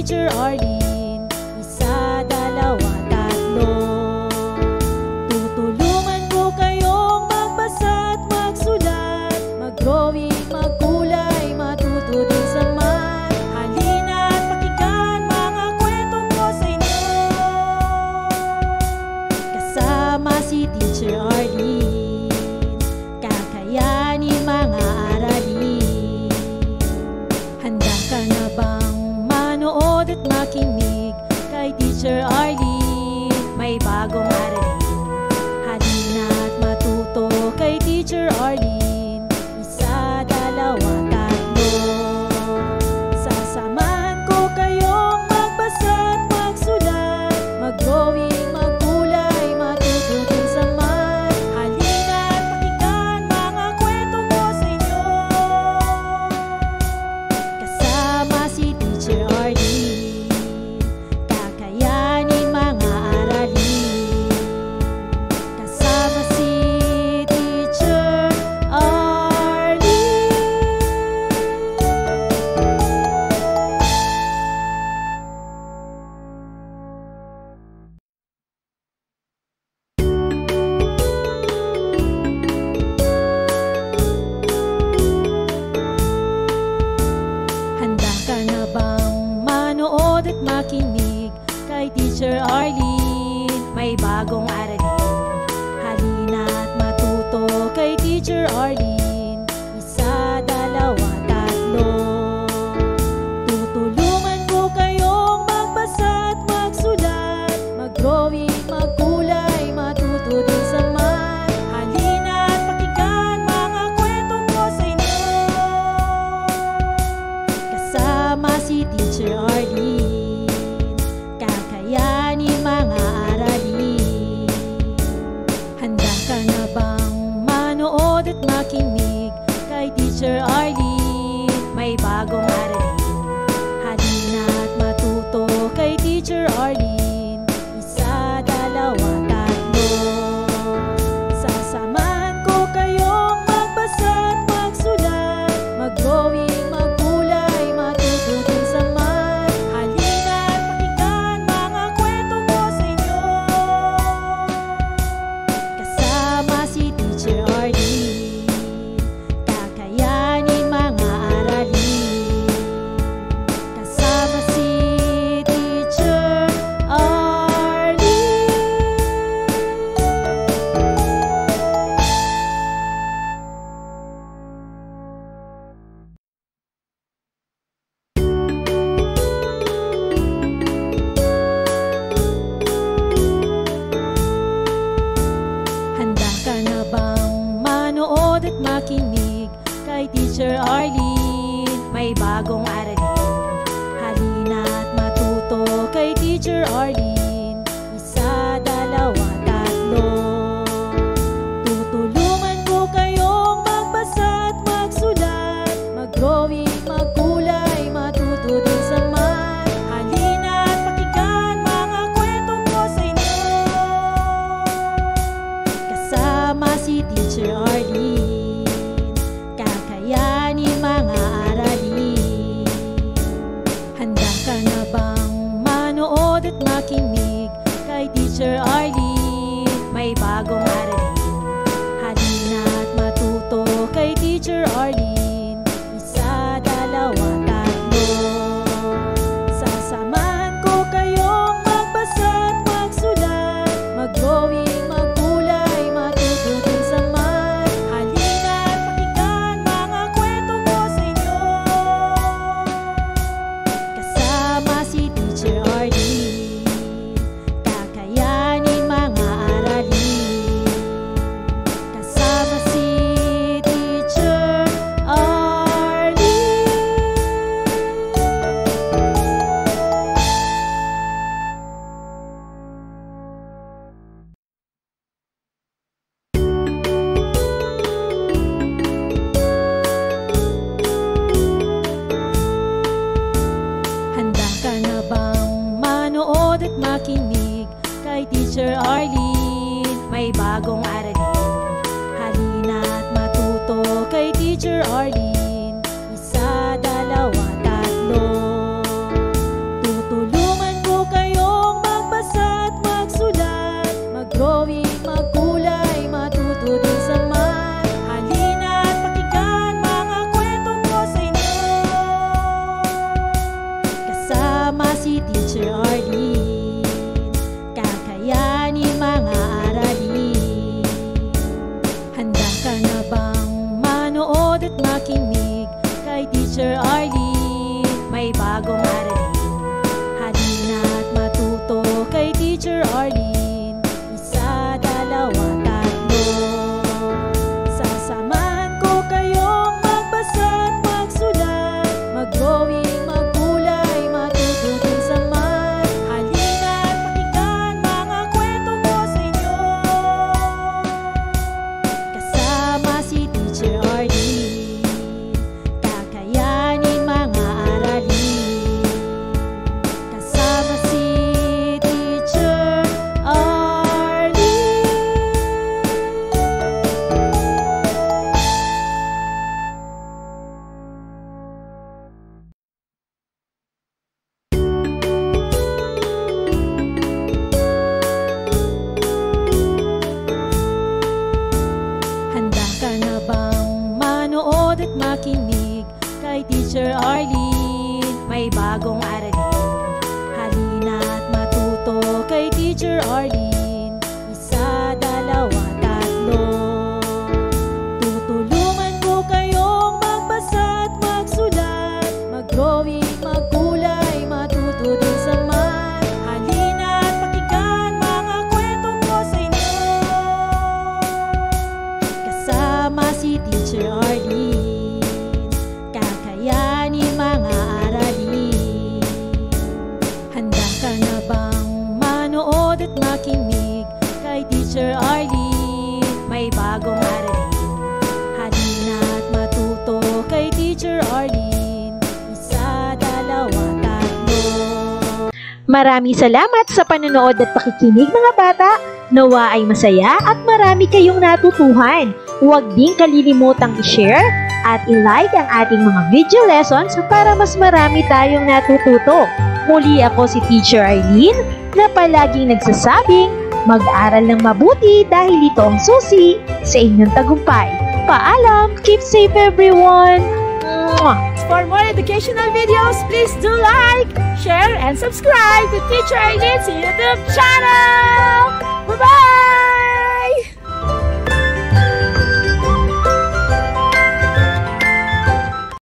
Teacher Arlene. Isa, dalawa, tatlo. Tutulungan ko kayong magbasa at magsulat, mag-drawing, magkulay, matuto din sa math. Halina at pakinggan mga kwento ko sa inyo. Kasama si Teacher Arlene, kakayanin mga aralin. Handa ka na bang manood at makinig kay Teacher Arlene? May bagong aralin. Halina at matuto kay Teacher Arlene. Isa, dalawa, tatlo. Sasamahan ko kayong magbasa at magsulat, mag-drawing, magkulay, matuto din sa math. Halina at pakinggan mga kwento ko sa inyo. Kasama si Teacher Arlene, kakayanin mga aralin. Kasama si Teacher Arlene. Handa ka na bang manood at makinig kay Teacher Arlene? May bagong aralin. Halina at matuto kay Teacher Arlene. Isa, dalawa, tatlo. Tutulungan ko kayong magbasa at magsulat, mag-drawing, magkulay, matuto din sa math. Halina at pakinggan mga kwento ko sa inyo. Kasama si Teacher Arlene, kakayanin mga aralin. Handa ka na bang manood at makinig kay Teacher Arlene? May bagong aralin. Halina at matuto kay Teacher Arlene. Isa, dalawa, tatlo. Sasamahan ko kayong magbasa at magsulat, mag-drawing, magkulay, matuto din sa math. Halina at pakinggan mga kwento ko sa inyo. Kasama si Teacher Arlene, kakayanin mga aralin. Kasama si Teacher Arlene. Handa ka na bang manood at makinig kay Teacher Arlene? May bagong aralin. Halina at matuto kay Teacher Arlene. Isa, dalawa, tatlo. Tutulungan ko kayong magbasa at magsulat, mag-drawing, magkulay, matuto din sa math. Halina at pakinggan mga kwento ko sa inyo. Kasama si Teacher Arlene, kakayanin mga aralin. Handa ka na bang manood at makinig kay Teacher Arlene? May bagong aralin. Halina at matuto kay Teacher Arlene. Isa, dalawa, tatlo. Sasamahan ko kayong magbasa at magsulat, mag-drawing, magkulay, matuto din sa math. Halina at pakinggan mga kwento ko sa inyo. Kasama si Teacher Arlene, kakayanin mga aralin. Kasama si Teacher Arlene. Handa ka na bang manood at makinig kay Teacher Arlene? May bagong aralin. Halina at matuto kay Teacher Arlene. Isa, dalawa, tatlo. manood at makinig kay Teacher Arlene. May bagong aralin, halina't matuto kay Teacher Arlene. Isa, dalawa, tatlo. Sasamahan ko kayong magbasa at magsulat, mag-drawing, magkulay, matuto din sa math. Halina't pakinggan mga kwento ko sa inyo, kasama si Teacher Arlene. Kakayanin mga aralin, kasama si Teacher Arlene. Handa ka na bang manood at makinig kay Teacher Arlene? May bagong aralin, halina't matuto kay Teacher Arlene. Isa, dalawa, tatlo. Tutulungan ko kayong magbasa at magsulat, mag-drawing, magkulay, matuto din sa math. Halina't pakinggan mga kwento ko sa inyo, kasama si Teacher Arlene. Kakayanin mga aralin. Handa ka na bang manood at makinig kay Teacher Arlene? May bagong aralin, halina't matuto kay Teacher Arlene. Isa, dalawa, tatlo. Maraming salamat sa panonood at pakikinig mga bata. Nawa ay masaya at marami kayong natutuhan. Huwag din kalilimutang i-share at i-like ang ating mga video lessons para mas marami tayong natututo. Muli ako si Teacher Arlene na palaging nagsasabing mag-aral ng mabuti dahil ito ang susi sa inyong tagumpay. Paalam! Keep safe everyone! Mwah! For more educational videos, please do like, share, and subscribe to Teacher Arlene's YouTube channel!